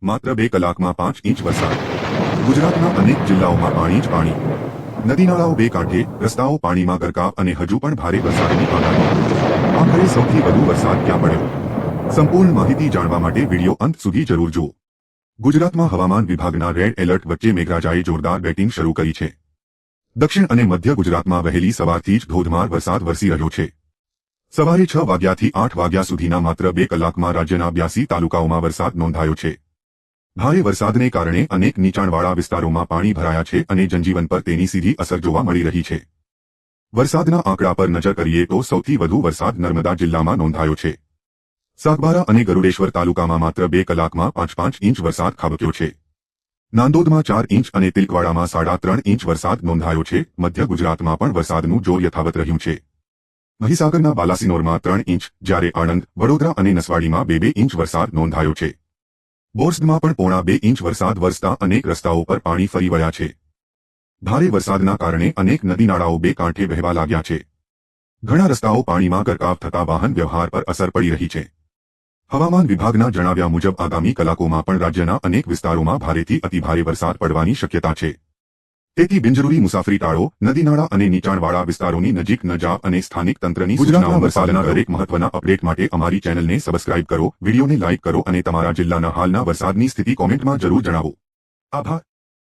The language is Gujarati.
માત્ર 2 કલાકમાં 5 ઇંચ વરસાદ. ગુજરાતના અનેક જિલ્લાઓમાં પાણી જ પાણી. નદી-નાળાઓ બે કાંઠે, રસ્તાઓ પાણીમાં ગરકાવ અને હજુ પણ ભારે વરસાદની આગાહી. આખરે સૌથી વધુ વરસાદ ક્યાં પડ્યો? સંપૂર્ણ માહિતી જાણવા માટે વિડિયો અંત સુધી જરૂર જુઓ. ગુજરાતમાં હવામાન વિભાગના રેડ એલર્ટ વચ્ચે મેઘરાજાએ જોરદાર બેટિંગ શરૂ કરી છે. દક્ષિણ અને મધ્ય ગુજરાતમાં વહેલી સવારથી જ ધોધમાર વરસાદ વરસી રહ્યો છે. સવારે 6 વાગ્યાથી 8 વાગ્યા સુધીના માત્ર 2 કલાકમાં રાજ્યના 82 તાલુકાઓમાં વરસાદ નોંધાયો છે. ભારે વરસાદને કારણે અનેક નીચાણવાળા વિસ્તારોમાં પાણી ભરાયા છે અને જનજીવન પર તેની સીધી અસર જોવા મળી રહી છે. વરસાદના આંકડા પર નજર કરીએ તો સૌથી વધુ વરસાદ નર્મદા જિલ્લામાં નોંધાયો છે. સાગબારા અને ગરુડેશ્વર તાલુકામાં માત્ર 2 કલાકમાં 5 ઇંચ વરસાદ ખાબક્યો છે. નાંદોદમાં 4 ઇંચ અને તિલકવાડામાં 3.5 ઇંચ વરસાદ નોંધાયો છે. મધ્ય ગુજરાતમાં પણ વરસાદનું જોર યથાવત રહ્યું છે. મહીસાગરના બાલાસિનોરમાં 3 ઇંચ, જ્યારે આણંદ, વડોદરા અને નસવાડીમાં 2 ઇંચ વરસાદ નોંધાયો છે. બોરસદમાં પણ 1.5 ઇંચ વરસાદ વરસતા અનેક રસ્તાઓ પર પાણી ફરી વળ્યા છે. ભારે વરસાદના કારણે અનેક નદી-નાળાઓ બે કાંઠે વહેવા લાગ્યા છે. ઘણા રસ્તાઓ પાણીમાં ગરકાવ થતા વાહન વ્યવહાર પર અસર પડી રહી છે. હવામાન વિભાગના જણાવ્યા મુજબ આગામી કલાકોમાં પણ રાજ્યના અનેક વિસ્તારોમાં ભારેથી અતિભારે વરસાદ પડવાની શક્યતા છે. તેથી બિનજરૂરી મુસાફરી ટાળો, નદીનાળા અને નીચાણવાળા વિસ્તારોની નજીક ન જાઓ અને સ્થાનિક તંત્રની સૂચનાઓ વરસાદના દરેક મહત્વના અપડેટ માટે અમારી ચેનલને સબસ્ક્રાઇબ કરો, વિડીયોને લાઇક કરો અને તમારા જિલ્લાના હાલના વરસાદની સ્થિતિ કોમેન્ટમાં જરૂર જણાવો. આભાર.